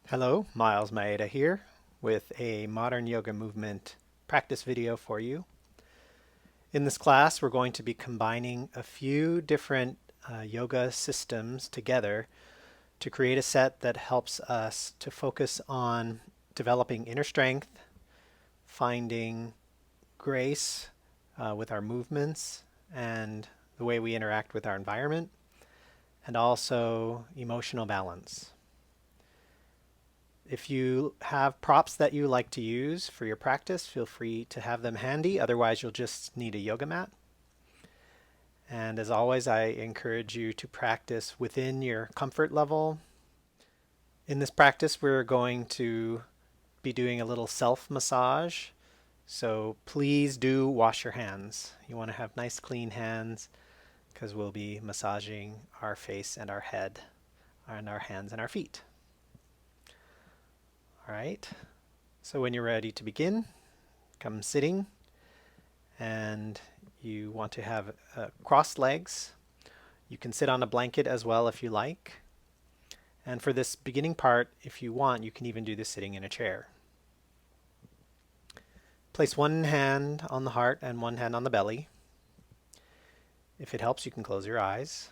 Hello, Miles Maeda here with a modern yoga movement practice video for you. In this class, we're going to be combining a few different yoga systems together to create a set that helps us to focus on developing inner strength, finding grace with our movements and the way we interact with our environment, and also emotional balance. If you have props that you like to use for your practice, feel free to have them handy. Otherwise, you'll just need a yoga mat. And as always, I encourage you to practice within your comfort level. In this practice, we're going to be doing a little self massage. So please do wash your hands. You want to have nice, clean hands because we'll be massaging our face and our head and our hands and our feet. All right. So when you're ready to begin, come sitting, and you want to have crossed legs. You can sit on a blanket as well if you like. And for this beginning part, if you want, you can even do this sitting in a chair. Place one hand on the heart and one hand on the belly. If it helps, you can close your eyes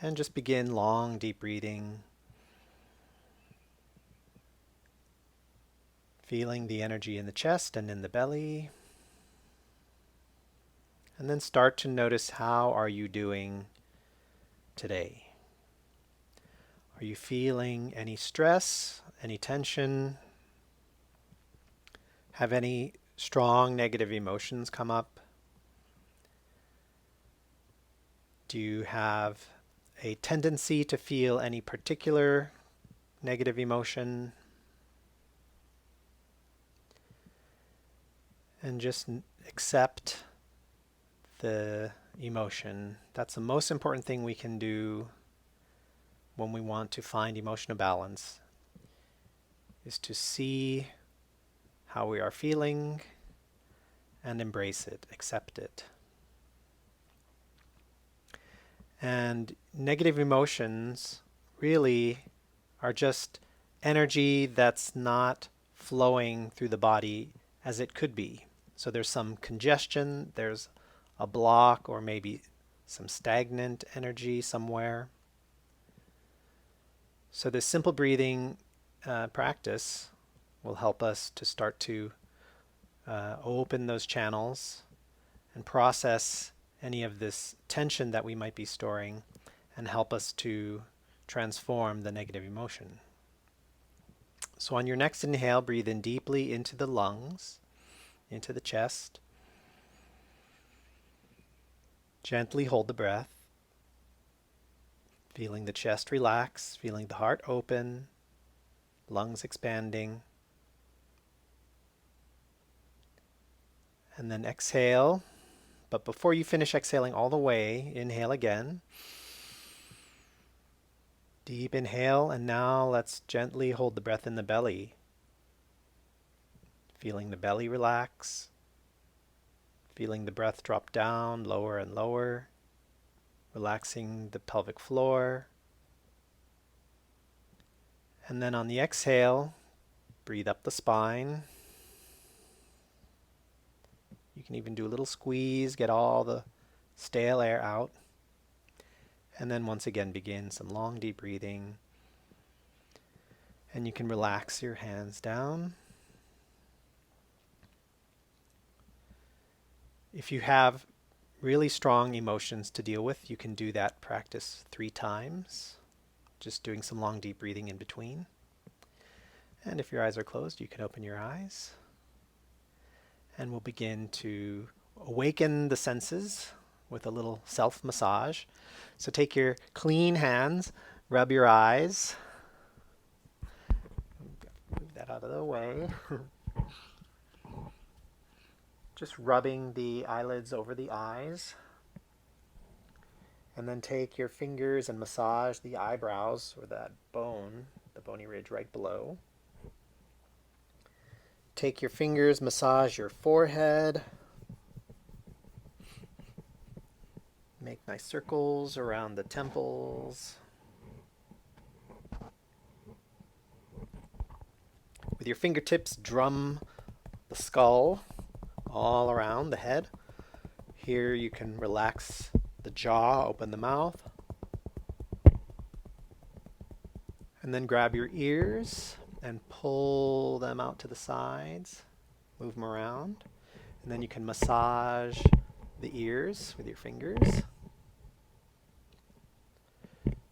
and just begin long, deep breathing, feeling the energy in the chest and in the belly. And then start to notice, how are you doing today? Are you feeling any stress, any tension? Have any strong negative emotions come up? Do you have a tendency to feel any particular negative emotion? And just accept the emotion. That's the most important thing we can do when we want to find emotional balance, is to see how we are feeling and embrace it, accept it. And negative emotions really are just energy that's not flowing through the body as it could be. So there's some congestion, there's a block, or maybe some stagnant energy somewhere. So this simple breathing practice will help us to start to open those channels and process any of this tension that we might be storing, and help us to transform the negative emotion. So on your next inhale, breathe in deeply into the lungs, into the chest. Gently hold the breath, feeling the chest relax, feeling the heart open, lungs expanding. And then exhale. But before you finish exhaling all the way, inhale again. Deep inhale, and now let's gently hold the breath in the belly. Feeling the belly relax, feeling the breath drop down lower and lower, relaxing the pelvic floor. And then on the exhale, breathe up the spine. You can even do a little squeeze, get all the stale air out. And then once again, begin some long, deep breathing. And you can relax your hands down. If you have really strong emotions to deal with, you can do that practice 3 times, just doing some long, deep breathing in between. And if your eyes are closed, you can open your eyes. And we'll begin to awaken the senses with a little self-massage. So take your clean hands, rub your eyes. Move that out of the way. Just rubbing the eyelids over the eyes. And then take your fingers and massage the eyebrows, or that bone, the bony ridge right below. Take your fingers, massage your forehead. Make nice circles around the temples. With your fingertips, drum the skull all around the head. Here you can relax the jaw, open the mouth. And then grab your ears and pull them out to the sides. Move them around. And then you can massage the ears with your fingers.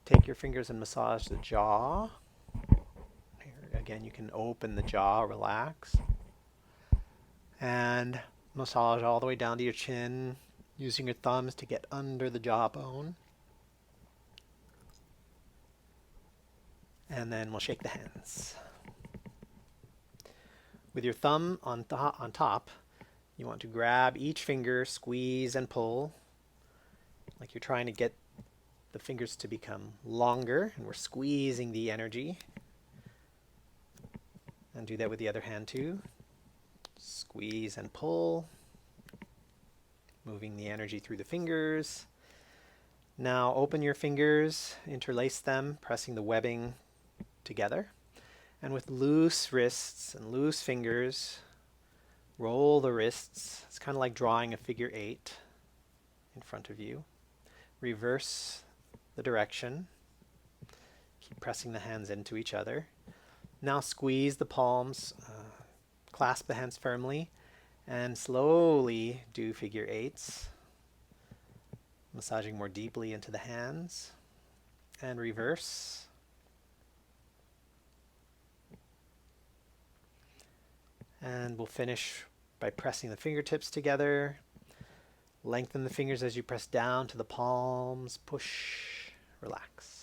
Take your fingers and massage the jaw. Here, again, you can open the jaw, relax. And massage all the way down to your chin, using your thumbs to get under the jawbone. And then we'll shake the hands. With your thumb on top, you want to grab each finger, squeeze and pull, like you're trying to get the fingers to become longer, and we're squeezing the energy. And do that with the other hand too. Squeeze and pull, moving the energy through the fingers. Now open your fingers, interlace them, pressing the webbing together. And with loose wrists and loose fingers, roll the wrists. It's kind of like drawing a figure 8 in front of you. Reverse the direction. Keep pressing the hands into each other. Now squeeze the palms, clasp the hands firmly, and slowly do figure 8s. Massaging more deeply into the hands. And reverse. And we'll finish by pressing the fingertips together. Lengthen the fingers as you press down to the palms. Push, relax.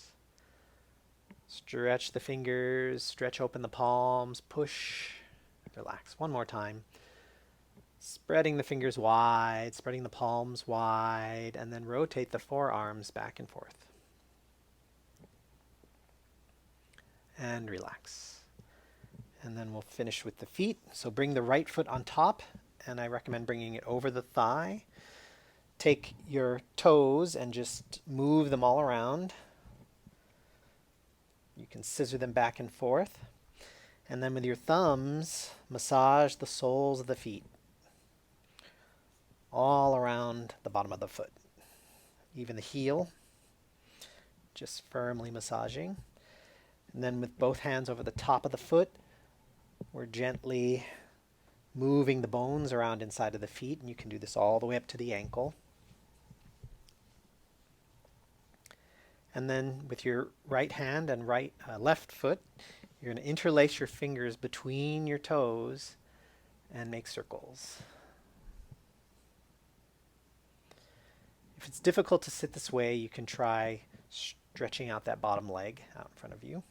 Stretch the fingers, stretch open the palms, push, relax. One more time. Spreading the fingers wide, spreading the palms wide, and then rotate the forearms back and forth. And relax. And then we'll finish with the feet. So bring the right foot on top, and I recommend bringing it over the thigh. Take your toes and just move them all around. You can scissor them back and forth. And then with your thumbs, massage the soles of the feet all around the bottom of the foot. Even the heel, just firmly massaging. And then with both hands over the top of the foot, we're gently moving the bones around inside of the feet, and you can do this all the way up to the ankle. And then with your right hand and left foot, you're going to interlace your fingers between your toes and make circles. If it's difficult to sit this way, you can try stretching out that bottom leg out in front of you.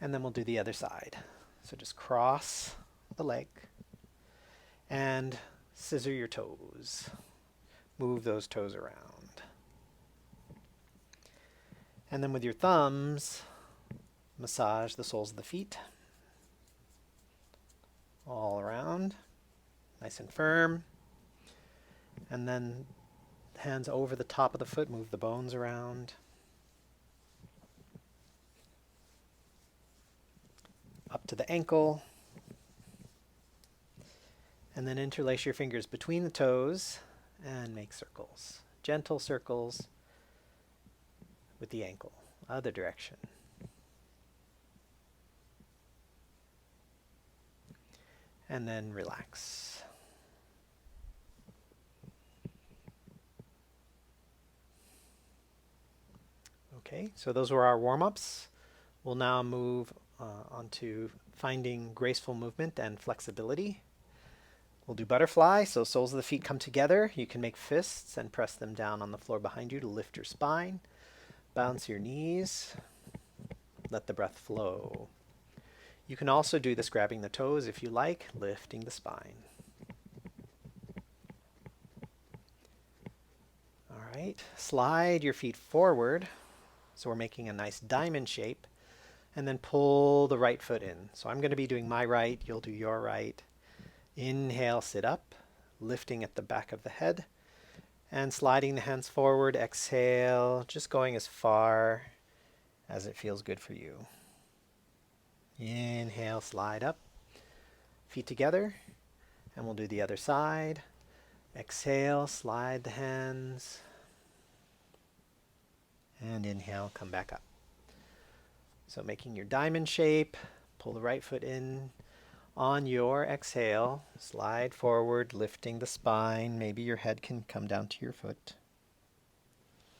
And then we'll do the other side. So just cross the leg and scissor your toes. Move those toes around. And then with your thumbs, massage the soles of the feet all around, nice and firm. And then hands over the top of the foot, move the bones around. Up to the ankle. And then interlace your fingers between the toes and make circles. Gentle circles with the ankle. Other direction. And then relax. Okay, so those were our warm-ups. We'll now move on to finding graceful movement and flexibility. We'll do butterfly, so soles of the feet come together. You can make fists and press them down on the floor behind you to lift your spine. Bounce your knees. Let the breath flow. You can also do this grabbing the toes if you like, lifting the spine. All right, slide your feet forward. So we're making a nice diamond shape. And then pull the right foot in. So I'm going to be doing my right, you'll do your right. Inhale, sit up, lifting at the back of the head. And sliding the hands forward, exhale, just going as far as it feels good for you. Inhale, slide up, feet together, and we'll do the other side. Exhale, slide the hands, and inhale, come back up. So making your diamond shape, pull the right foot in. On your exhale, slide forward, lifting the spine. Maybe your head can come down to your foot.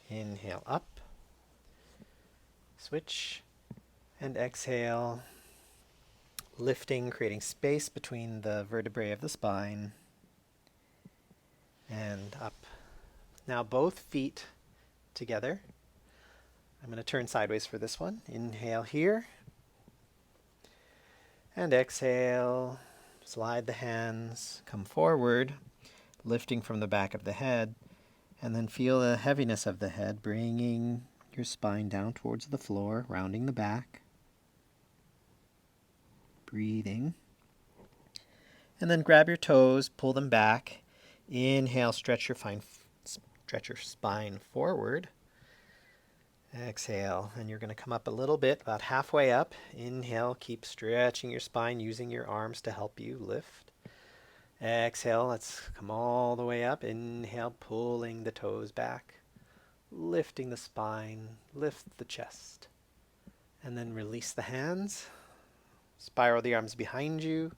Inhale up, switch, and exhale, lifting, creating space between the vertebrae of the spine, and up. Now both feet together. I'm going to turn sideways for this one. Inhale here, and exhale, slide the hands, come forward, lifting from the back of the head, and then feel the heaviness of the head, bringing your spine down towards the floor, rounding the back. Breathing. And then grab your toes, pull them back. Inhale, stretch your spine forward. Exhale, and you're going to come up a little bit, about halfway up. Inhale, keep stretching your spine, using your arms to help you lift. Exhale, let's come all the way up. Inhale, pulling the toes back, lifting the spine, lift the chest. And then release the hands, spiral the arms behind you,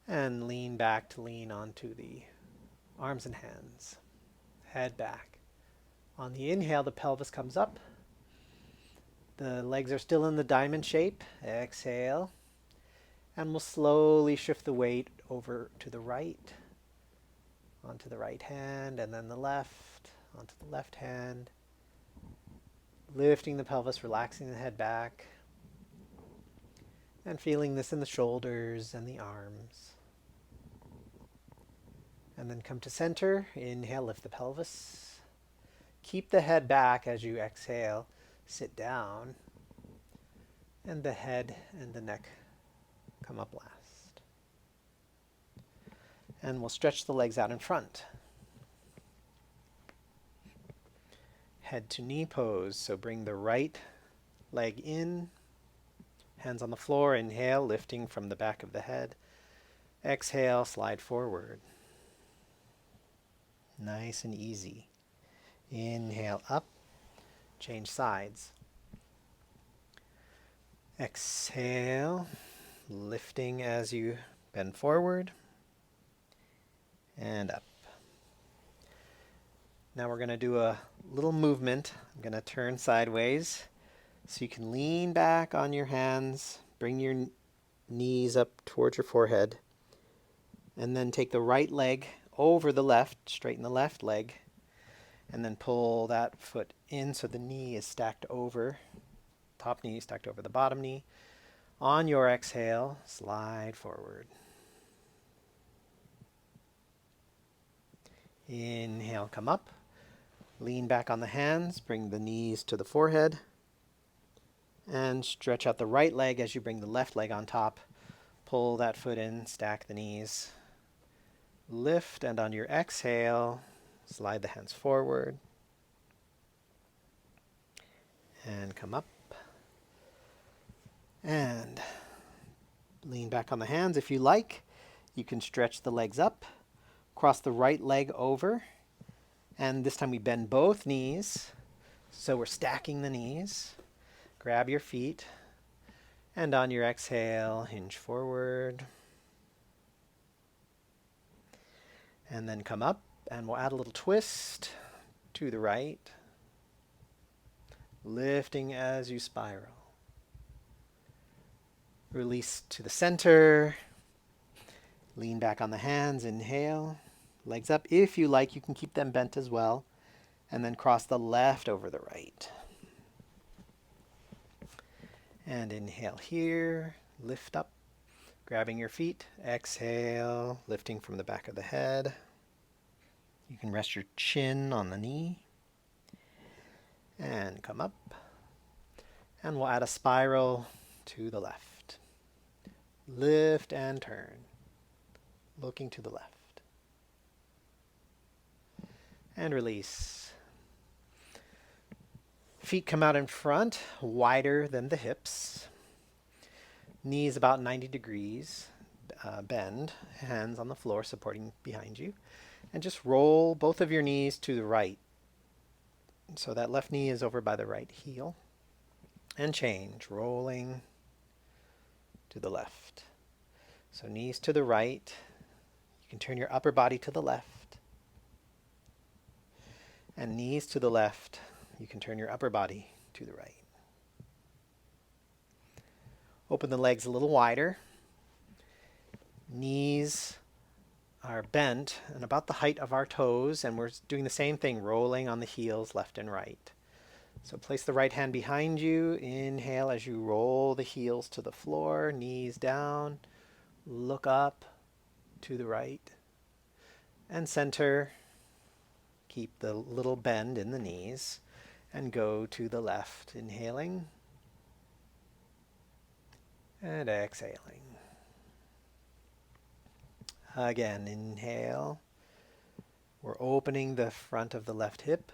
and lean back to lean onto the arms and hands. Head back. On the inhale, the pelvis comes up. The legs are still in the diamond shape. Exhale. And we'll slowly shift the weight over to the right, onto the right hand, and then the left, onto the left hand. Lifting the pelvis, relaxing the head back, and feeling this in the shoulders and the arms. And then come to center. Inhale, lift the pelvis. Keep the head back as you exhale. Sit down, and the head and the neck come up last. And we'll stretch the legs out in front. Head to knee pose, so bring the right leg in, hands on the floor. Inhale, lifting from the back of the head. Exhale, slide forward. Nice and easy. Inhale up. Change sides. Exhale, lifting as you bend forward and up. Now we're going to do a little movement. I'm going to turn sideways so you can lean back on your hands, bring your knees up towards your forehead, and then take the right leg over the left, straighten the left leg, and then pull that foot in so the knee is stacked over, top knee stacked over the bottom knee. On your exhale, slide forward. Inhale, come up. Lean back on the hands, bring the knees to the forehead, and stretch out the right leg as you bring the left leg on top. Pull that foot in, stack the knees. Lift, and on your exhale, slide the hands forward and come up. And lean back on the hands. If you like, you can stretch the legs up, cross the right leg over, and this time we bend both knees. So we're stacking the knees. Grab your feet, and on your exhale, hinge forward. And then come up, and we'll add a little twist to the right, lifting as you spiral. Release to the center. Lean back on the hands. Inhale. Legs up. If you like, you can keep them bent as well. And then cross the left over the right. And inhale here. Lift up. Grabbing your feet. Exhale. Lifting from the back of the head. You can rest your chin on the knee. And come up. And we'll add a spiral to the left. Lift and turn. Looking to the left. And release. Feet come out in front, wider than the hips. Knees about 90 degrees, bend, hands on the floor supporting behind you, and just roll both of your knees to the right. So that left knee is over by the right heel. And change, rolling to the left. So knees to the right. You can turn your upper body to the left. And knees to the left. You can turn your upper body to the right. Open the legs a little wider. Knees are bent and about the height of our toes, and we're doing the same thing, rolling on the heels left and right. So place the right hand behind you. Inhale as you roll the heels to the floor, knees down. Look up to the right. And center. Keep the little bend in the knees. And go to the left. Inhaling. And exhaling. Again, inhale. We're opening the front of the left hip.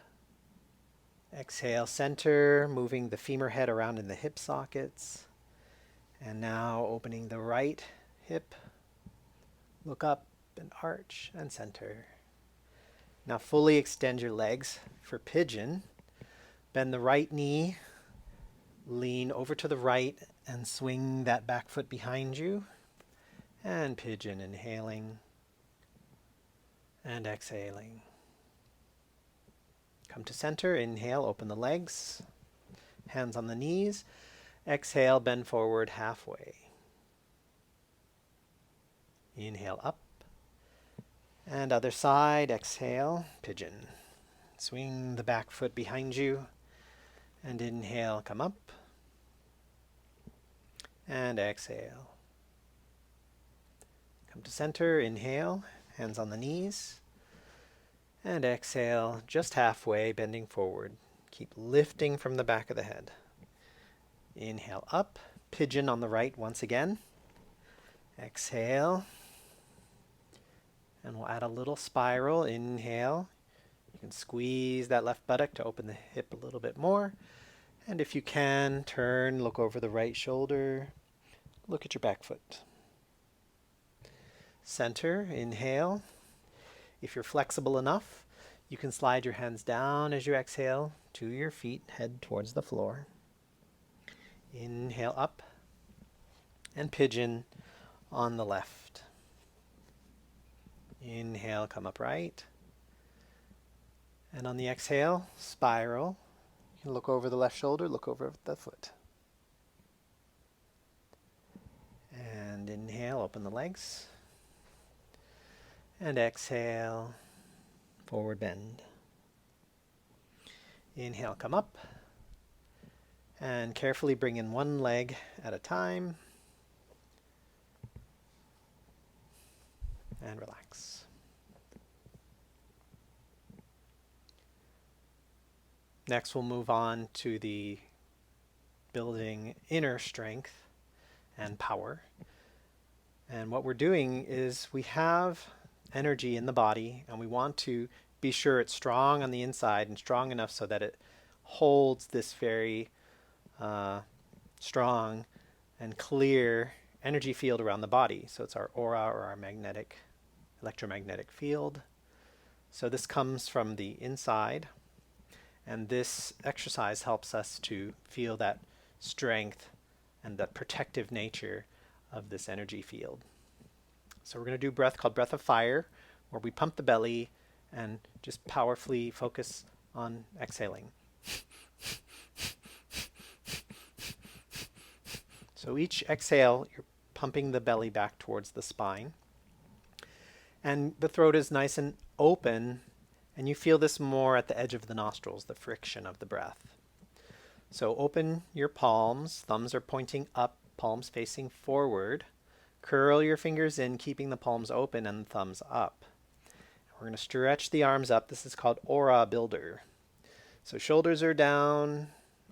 Exhale, center, moving the femur head around in the hip sockets. And now opening the right hip. Look up and arch and center. Now fully extend your legs for pigeon. Bend the right knee. Lean over to the right and swing that back foot behind you. And pigeon, inhaling and exhaling. Come to center, inhale, open the legs, hands on the knees. Exhale, bend forward halfway. Inhale up. And other side, exhale, pigeon. Swing the back foot behind you. And inhale, come up. And exhale. Come to center, inhale, hands on the knees. And exhale, just halfway, bending forward. Keep lifting from the back of the head. Inhale up, pigeon on the right once again. Exhale. And we'll add a little spiral. Inhale. You can squeeze that left buttock to open the hip a little bit more. And if you can, turn, look over the right shoulder. Look at your back foot. Center, inhale. If you're flexible enough, you can slide your hands down as you exhale to your feet, head towards the floor. Inhale up and pigeon on the left. Inhale, come upright. And on the exhale, spiral. You can look over the left shoulder, look over the foot. And inhale, open the legs. And exhale, forward bend. Inhale, come up. And carefully bring in one leg at a time. And relax. Next, we'll move on to the building inner strength and power. And what we're doing is we have energy in the body, and we want to be sure it's strong on the inside and strong enough so that it holds this very strong and clear energy field around the body. So it's our aura or our electromagnetic field. So this comes from the inside, and this exercise helps us to feel that strength and the protective nature of this energy field. So we're going to do a breath called breath of fire, where we pump the belly and just powerfully focus on exhaling. So each exhale, you're pumping the belly back towards the spine. And the throat is nice and open, and you feel this more at the edge of the nostrils, the friction of the breath. So open your palms, thumbs are pointing up, palms facing forward. Curl your fingers in, keeping the palms open and the thumbs up. We're going to stretch the arms up. This is called aura builder. So shoulders are down,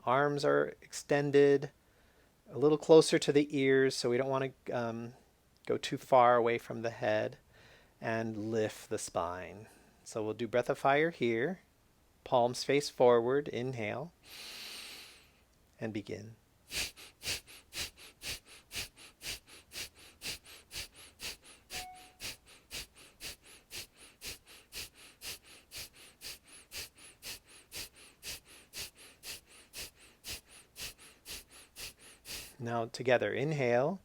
arms are extended, a little closer to the ears, so we don't want to go too far away from the head, and lift the spine. So we'll do breath of fire here. Palms face forward, inhale, and begin. Now together, inhale,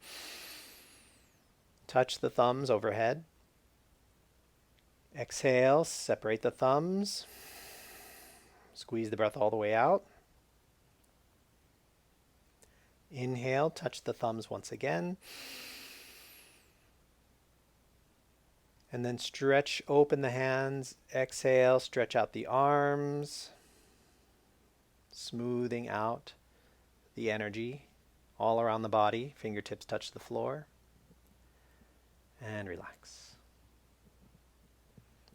touch the thumbs overhead. Exhale, separate the thumbs, squeeze the breath all the way out. Inhale, touch the thumbs once again. And then stretch open the hands. Exhale, stretch out the arms, smoothing out the energy all around the body. Fingertips touch the floor. And relax.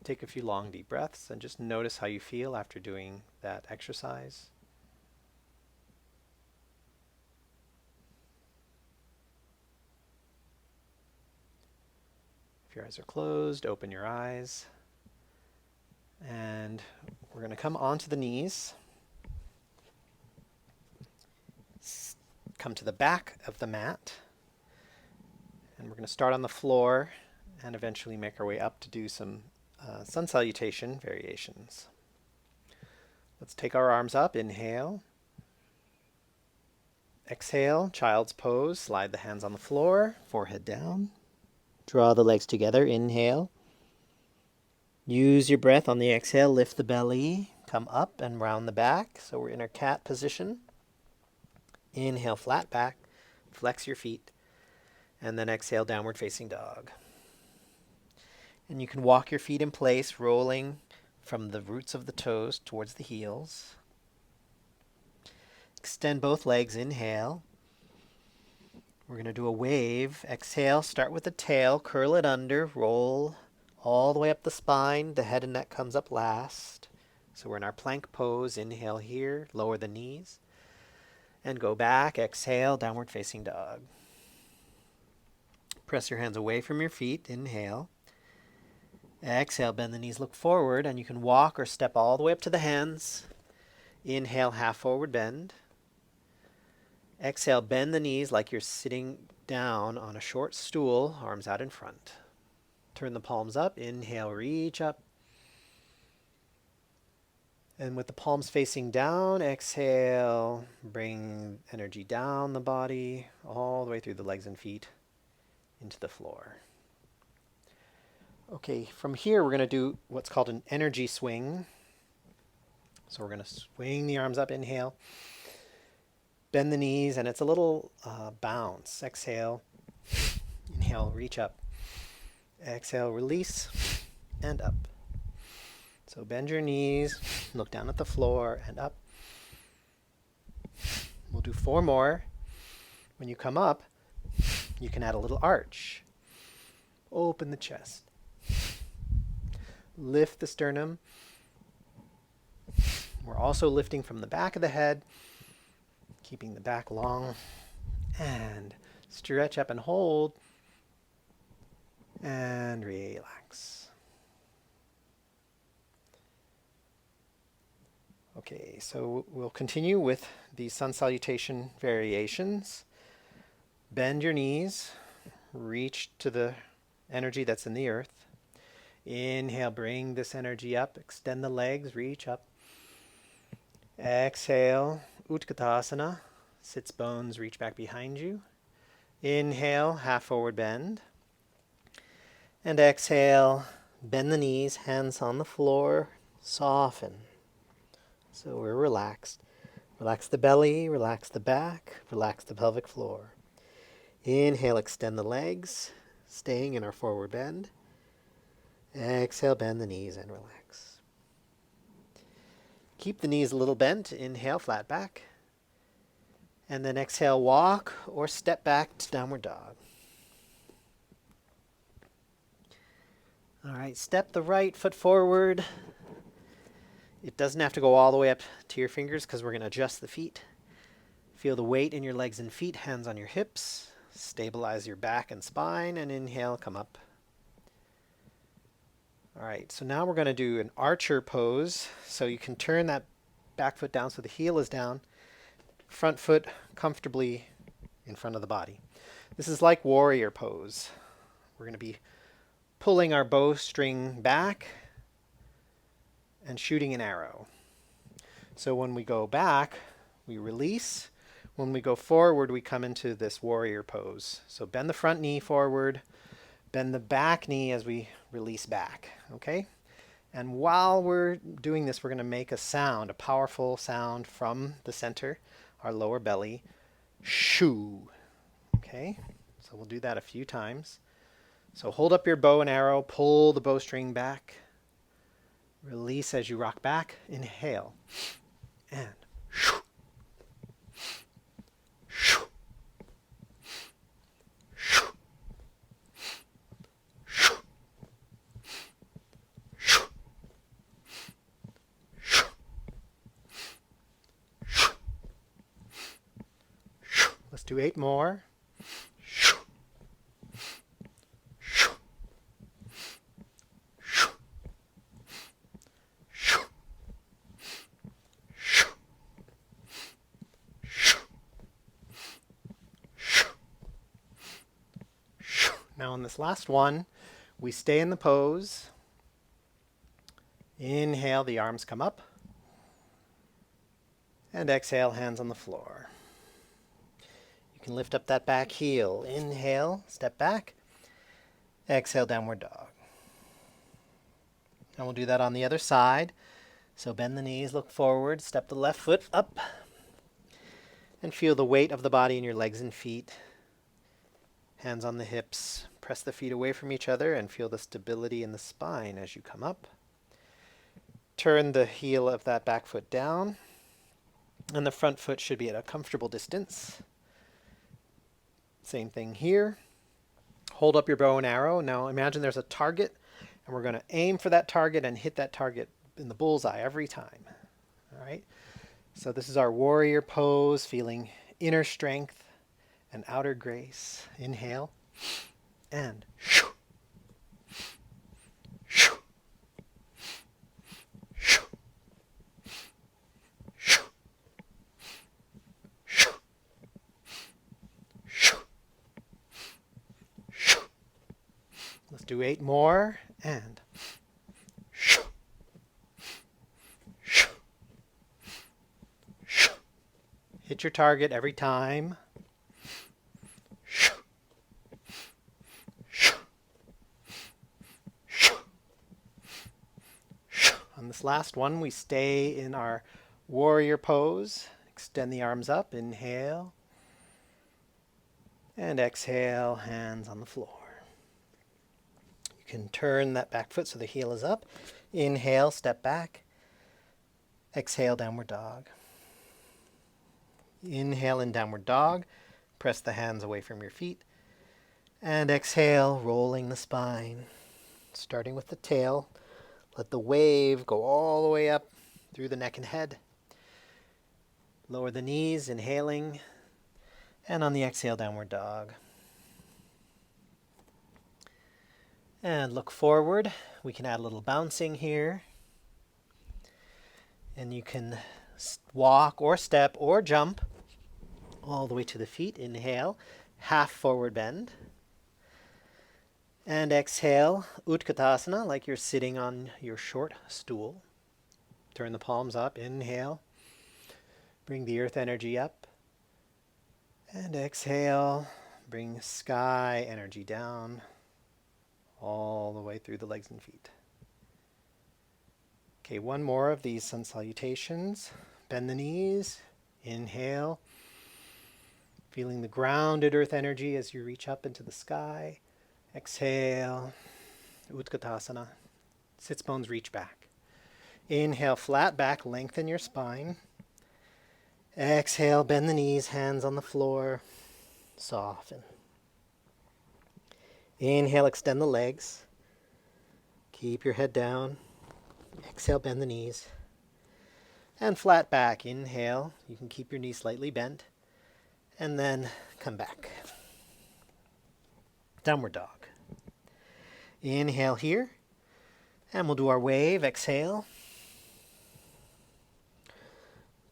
Take a few long, deep breaths and just notice how you feel after doing that exercise. If your eyes are closed, open your eyes. And we're going to come onto the knees. Come to the back of the mat. And we're going to start on the floor and eventually make our way up to do some sun salutation variations. Let's take our arms up. Inhale. Exhale, child's pose. Slide the hands on the floor, forehead down. Draw the legs together. Inhale. Use your breath on the exhale. Lift the belly. Come up and round the back. So we're in our cat position. Inhale, flat back. Flex your feet. And then exhale, downward facing dog. And you can walk your feet in place, rolling from the roots of the toes towards the heels. Extend both legs. Inhale. We're going to do a wave. Exhale, start with the tail, curl it under, roll all the way up the spine. The head and neck comes up last. So we're in our plank pose. Inhale here, lower the knees. And go back. Exhale, downward facing dog. Press your hands away from your feet. Inhale. Exhale, bend the knees, look forward, and you can walk or step all the way up to the hands. Inhale, half forward bend. Exhale, bend the knees like you're sitting down on a short stool, arms out in front. Turn the palms up. Inhale, reach up. And with the palms facing down, exhale, bring energy down the body, all the way through the legs and feet into the floor. Okay, from here we're going to do what's called an energy swing. So we're going to swing the arms up. Inhale. Bend the knees, and it's a little bounce. Exhale. Inhale, reach up. Exhale, release, and up. So bend your knees, look down at the floor, and up. We'll do 4 more. When you come up, you can add a little arch. Open the chest. Lift the sternum. We're also lifting from the back of the head, keeping the back long, and stretch up and hold, and relax. Okay, so we'll continue with the sun salutation variations. Bend your knees, reach to the energy that's in the earth. Inhale, bring this energy up, extend the legs, reach up. Exhale, Utkatasana, sits bones, reach back behind you. Inhale, half forward bend. And exhale, bend the knees, hands on the floor, soften. So we're relaxed. Relax the belly, relax the back, relax the pelvic floor. Inhale, extend the legs, staying in our forward bend. Exhale, bend the knees and relax. Keep the knees a little bent. Inhale, flat back. And then exhale, walk or step back to downward dog. All right, step the right foot forward. It doesn't have to go all the way up to your fingers because we're going to adjust the feet. Feel the weight in your legs and feet, hands on your hips. Stabilize your back and spine, and inhale, come up. All right, so now we're going to do an archer pose. So you can turn that back foot down so the heel is down. Front foot comfortably in front of the body. This is like warrior pose. We're going to be pulling our bowstring back and shooting an arrow. So when we go back, we release. When we go forward, we come into this warrior pose. So bend the front knee forward, bend the back knee as we release back, okay? And while we're doing this, we're going to make a sound, a powerful sound from the center, our lower belly, shoo, okay? So we'll do that a few times. So hold up your bow and arrow, pull the bowstring back, release as you rock back, inhale, and shoo. Let's do 8 more. Now on this last one, we stay in the pose. Inhale, the arms come up. And exhale, hands on the floor. You can lift up that back heel. Inhale, step back. Exhale, downward dog. And we'll do that on the other side. So bend the knees, look forward, step the left foot up. And feel the weight of the body in your legs and feet. Hands on the hips. Press the feet away from each other and feel the stability in the spine as you come up. Turn the heel of that back foot down. And the front foot should be at a comfortable distance. Same thing here. Hold up your bow and arrow. Now imagine there's a target, and we're going to aim for that target and hit that target in the bullseye every time. All right? So this is our warrior pose, feeling inner strength and outer grace. Inhale, and shoo. Shoo. Shoo. Shoo. Shoo. Shoo. Shoo. Let's do 8 more, and shoo. Shoo. Shoo. Hit your target every time. Shoo. Shoo. Shoo. Shoo. On this last one, we stay in our warrior pose. Extend the arms up. Inhale. And exhale, hands on the floor. You can turn that back foot so the heel is up. Inhale, step back. Exhale, downward dog. Inhale in downward dog. Press the hands away from your feet. And exhale, rolling the spine. Starting with the tail. Let the wave go all the way up through the neck and head. Lower the knees, inhaling. And on the exhale, downward dog. And look forward. We can add a little bouncing here. And you can walk or step or jump all the way to the feet. Inhale, half forward bend. And exhale, Utkatasana, like you're sitting on your short stool. Turn the palms up. Inhale. Bring the earth energy up. And exhale, bring sky energy down all the way through the legs and feet. Okay, one more of these sun salutations. Bend the knees, inhale, feeling the grounded earth energy as you reach up into the sky. Exhale, Utkatasana. Sits bones reach back. Inhale, flat back, lengthen your spine. Exhale, bend the knees, hands on the floor, soften. Inhale, extend the legs. Keep your head down. Exhale, bend the knees. And flat back, inhale. You can keep your knees slightly bent. And then come back. Downward dog. Inhale here. And we'll do our wave, exhale.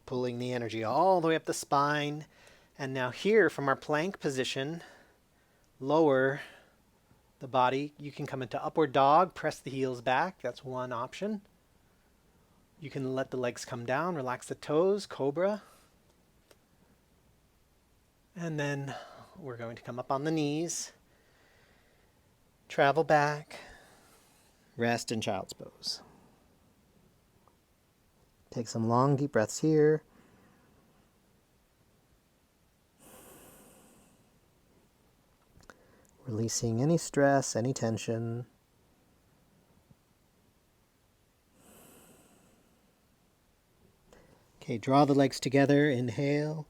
Pulling the energy all the way up the spine. And now here from our plank position, lower the body. You can come into upward dog, press the heels back. That's one option. You can let the legs come down, relax the toes, cobra. And then we're going to come up on the knees, travel back, rest in child's pose. Take some long, deep breaths here. Releasing any stress, any tension. Okay, draw the legs together, inhale.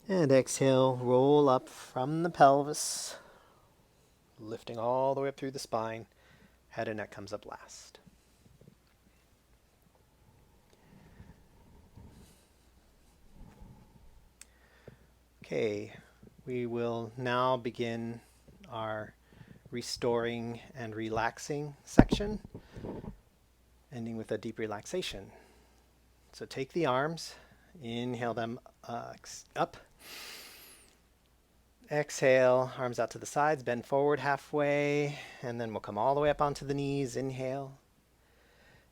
And exhale, roll up from the pelvis, lifting all the way up through the spine. Head and neck comes up last. Okay, we will now begin our restoring and relaxing section, ending with a deep relaxation. So take the arms, inhale them up. Exhale, arms out to the sides, bend forward halfway, and then we'll come all the way up onto the knees. Inhale,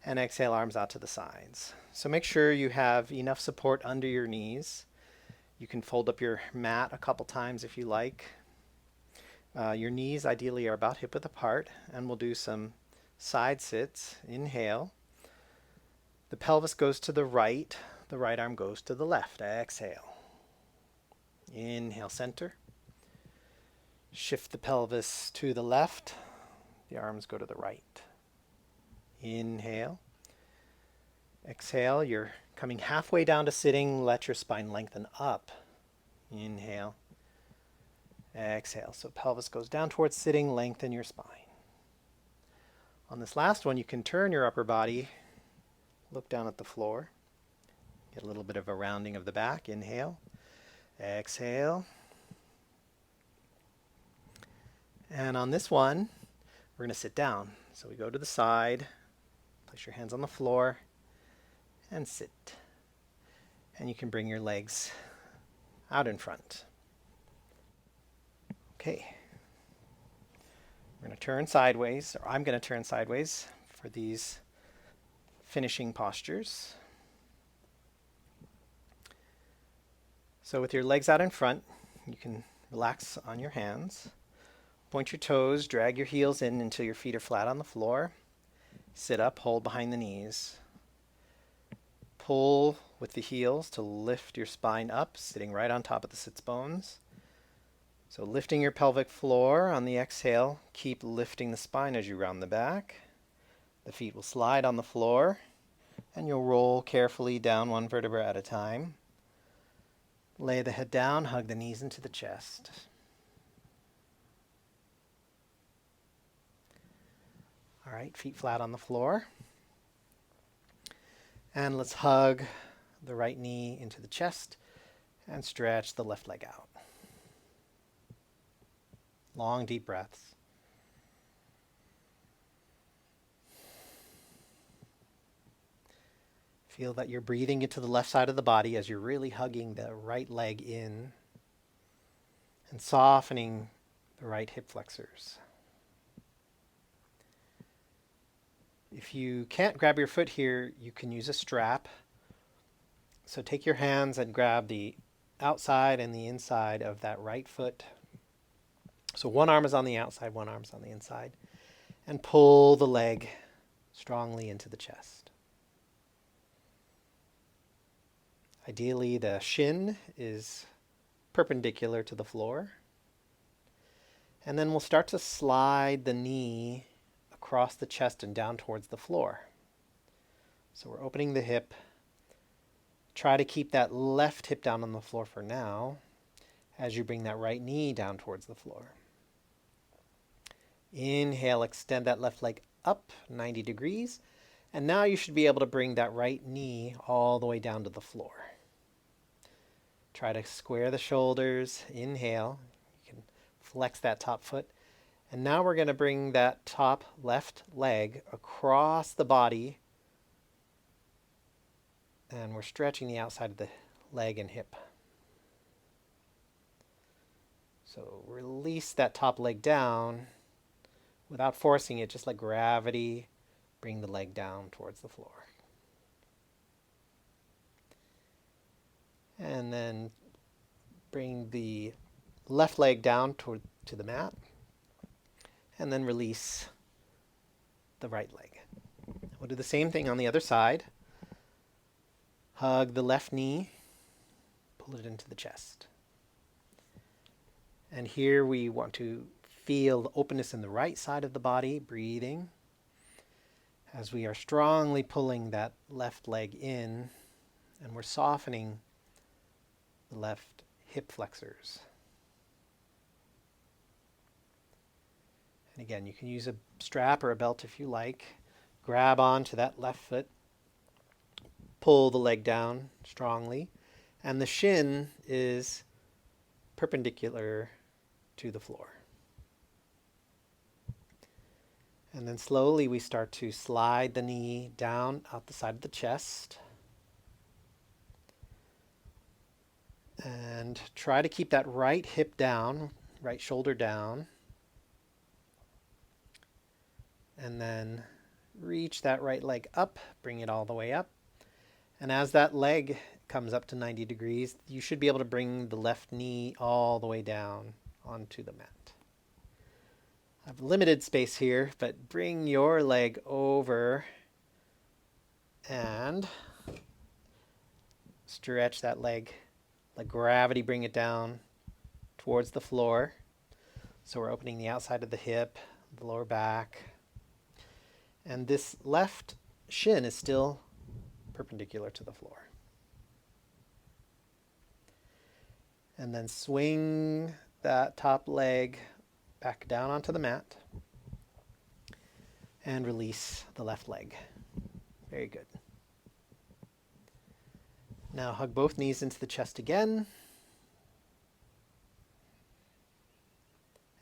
and exhale, arms out to the sides. So make sure you have enough support under your knees. You can fold up your mat a couple times if you like. Your knees ideally are about hip width apart, and we'll do some side sits. Inhale. The pelvis goes to the right arm goes to the left. Exhale. Inhale, center. Shift the pelvis to the left. The arms go to the right. Inhale. Exhale, you're coming halfway down to sitting. Let your spine lengthen up. Inhale. Exhale. So pelvis goes down towards sitting, lengthen your spine. On this last one, you can turn your upper body, look down at the floor, get a little bit of a rounding of the back. Inhale. Exhale. And on this one, we're going to sit down. So we go to the side, place your hands on the floor, and sit. And you can bring your legs out in front. Okay. We're going to turn sideways, or I'm going to turn sideways for these finishing postures. So with your legs out in front, you can relax on your hands. Point your toes, drag your heels in until your feet are flat on the floor. Sit up, hold behind the knees. Pull with the heels to lift your spine up, sitting right on top of the sits bones. So lifting your pelvic floor on the exhale, keep lifting the spine as you round the back. The feet will slide on the floor, and you'll roll carefully down one vertebra at a time. Lay the head down, hug the knees into the chest. All right, feet flat on the floor. And let's hug the right knee into the chest and stretch the left leg out. Long, deep breaths. Feel that you're breathing into the left side of the body as you're really hugging the right leg in and softening the right hip flexors. If you can't grab your foot here, you can use a strap. So take your hands and grab the outside and the inside of that right foot. So one arm is on the outside, one arm is on the inside. And pull the leg strongly into the chest. Ideally, the shin is perpendicular to the floor. And then we'll start to slide the knee across the chest and down towards the floor. So we're opening the hip. Try to keep that left hip down on the floor for now as you bring that right knee down towards the floor. Inhale, extend that left leg up 90 degrees. And now you should be able to bring that right knee all the way down to the floor. Try to square the shoulders. Inhale. You can flex that top foot. And now we're going to bring that top left leg across the body. And we're stretching the outside of the leg and hip. So release that top leg down without forcing it, just like gravity. Bring the leg down towards the floor. And then bring the left leg down to the mat, and then release the right leg. We'll do the same thing on the other side. Hug the left knee, pull it into the chest. And here we want to feel the openness in the right side of the body, breathing, as we are strongly pulling that left leg in, and we're softening the left hip flexors. And again, you can use a strap or a belt if you like. Grab onto that left foot, pull the leg down strongly, and the shin is perpendicular to the floor. And then slowly we start to slide the knee down out the side of the chest. And try to keep that right hip down, right shoulder down. And then reach that right leg up, bring it all the way up. And as that leg comes up to 90 degrees, you should be able to bring the left knee all the way down onto the mat. I have limited space here, but bring your leg over and stretch that leg. Let gravity bring it down towards the floor. So we're opening the outside of the hip, the lower back. And this left shin is still perpendicular to the floor. And then swing that top leg back down onto the mat and release the left leg. Very good. Now hug both knees into the chest again.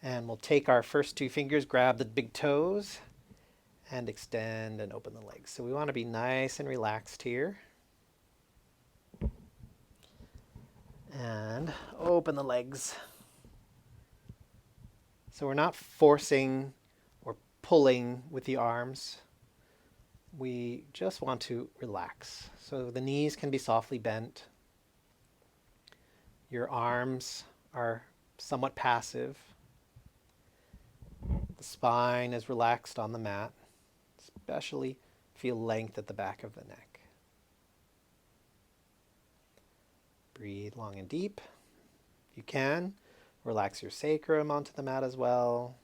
And we'll take our first two fingers, grab the big toes, and extend and open the legs. So we want to be nice and relaxed here. And open the legs. So we're not forcing or pulling with the arms. We just want to relax. So the knees can be softly bent. Your arms are somewhat passive. The spine is relaxed on the mat. Especially feel length at the back of the neck. Breathe long and deep. If you can, relax your sacrum onto the mat as well.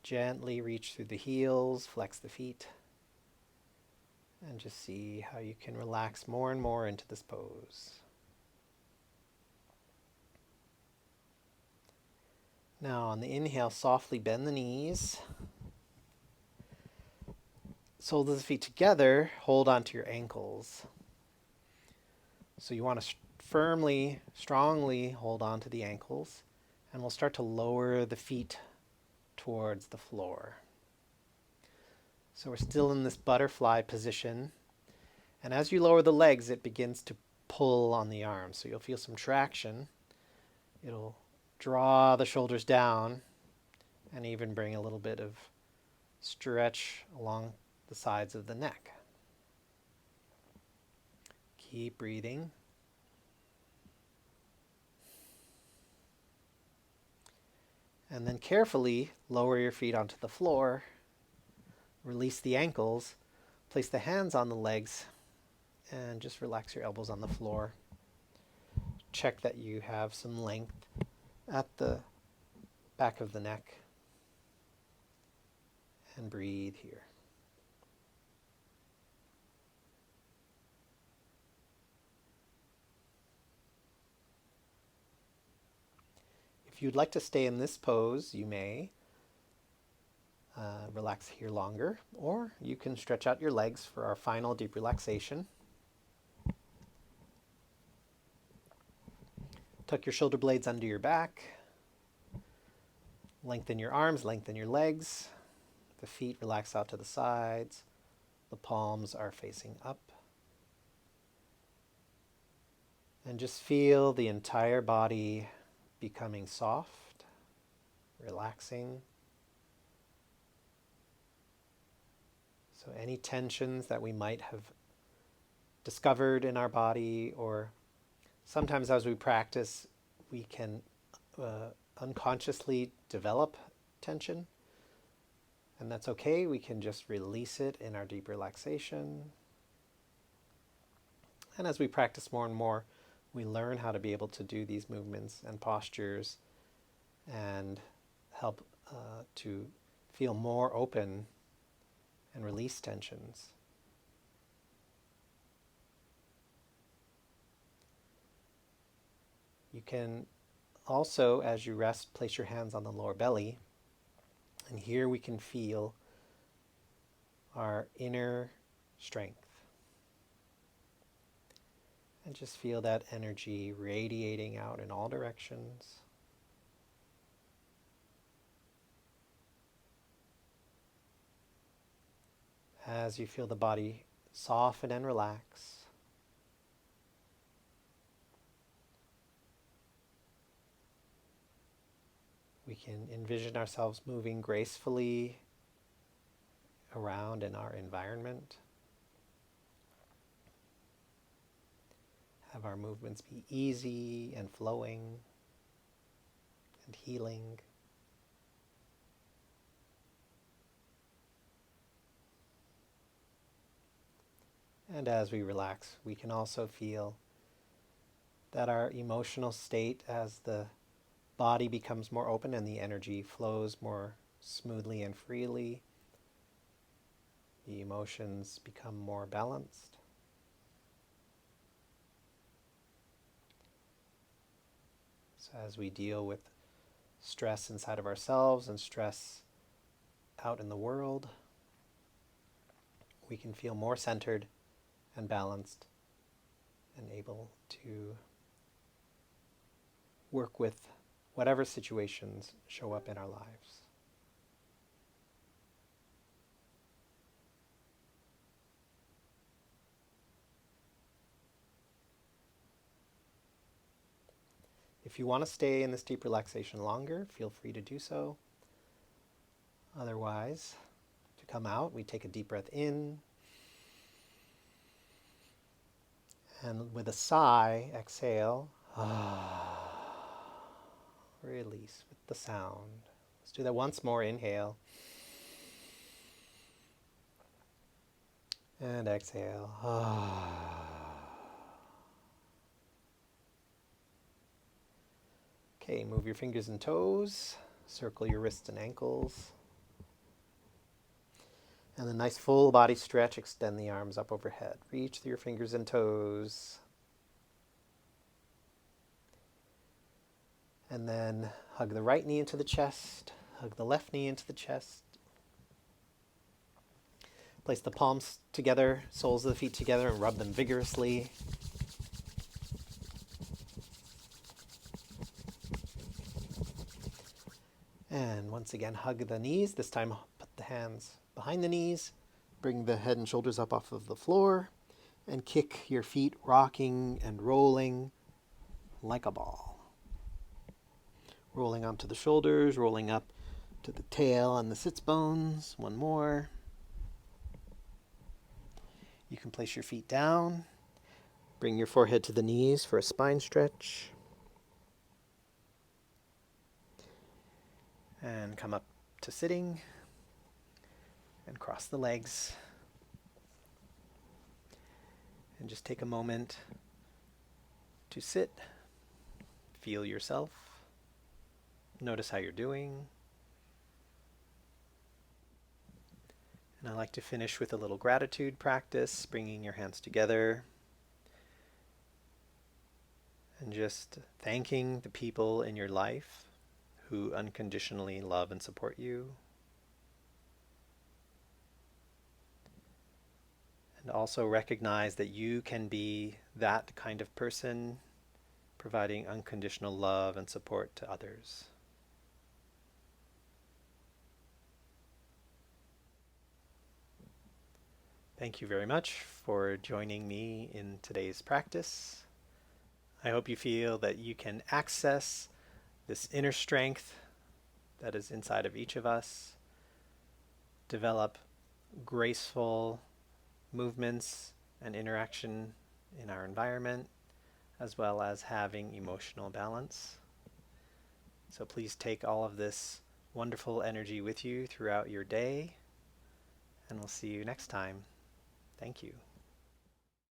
Gently reach through the heels, flex the feet. And just see how you can relax more and more into this pose. Now on the inhale, softly bend the knees. Soles of the feet together, hold onto your ankles. So you want to firmly, strongly hold on to the ankles, and we'll start to lower the feet towards the floor. So we're still in this butterfly position, and as you lower the legs, it begins to pull on the arms. So you'll feel some traction. It'll draw the shoulders down and even bring a little bit of stretch along the sides of the neck. Keep breathing. And then carefully lower your feet onto the floor. Release the ankles. Place the hands on the legs and just relax your elbows on the floor. Check that you have some length at the back of the neck. And breathe here. If you'd like to stay in this pose, you may relax here longer, or you can stretch out your legs for our final deep relaxation. Tuck your shoulder blades under your back. Lengthen your arms, lengthen your legs. The feet relax out to the sides. The palms are facing up. And just feel the entire body becoming soft, relaxing. So any tensions that we might have discovered in our body or Sometimes as we practice, we can unconsciously develop tension, and that's okay. We can just release it in our deep relaxation. And as we practice more and more, we learn how to be able to do these movements and postures and help to feel more open and release tensions. You can also, as you rest, place your hands on the lower belly, and here we can feel our inner strength. And just feel that energy radiating out in all directions. As you feel the body soften and relax, we can envision ourselves moving gracefully around in our environment. Have our movements be easy and flowing and healing. And as we relax, we can also feel that our emotional state, as the body becomes more open and the energy flows more smoothly and freely, the emotions become more balanced. So as we deal with stress inside of ourselves and stress out in the world, we can feel more centered and balanced and able to work with whatever situations show up in our lives. If you want to stay in this deep relaxation longer, feel free to do so. Otherwise, to come out, we take a deep breath in, and with a sigh, exhale. Release with the sound. Let's do that once more. Inhale. And exhale. Okay, move your fingers and toes. Circle your wrists and ankles. And a nice full body stretch. Extend the arms up overhead. Reach through your fingers and toes. And then hug the right knee into the chest. Hug the left knee into the chest. Place the palms together, soles of the feet together, and rub them vigorously. And once again, hug the knees. This time, put the hands behind the knees. Bring the head and shoulders up off of the floor. And kick your feet, rocking and rolling like a ball. Rolling onto the shoulders, rolling up to the tail and the sits bones. One more. You can place your feet down. Bring your forehead to the knees for a spine stretch. And come up to sitting. And cross the legs. And just take a moment to sit. Feel yourself. Notice how you're doing. And I like to finish with a little gratitude practice, bringing your hands together and just thanking the people in your life who unconditionally love and support you. And also recognize that you can be that kind of person, providing unconditional love and support to others. Thank you very much for joining me in today's practice. I hope you feel that you can access this inner strength that is inside of each of us, develop graceful movements and interaction in our environment, as well as having emotional balance. So please take all of this wonderful energy with you throughout your day, and we'll see you next time. Thank you.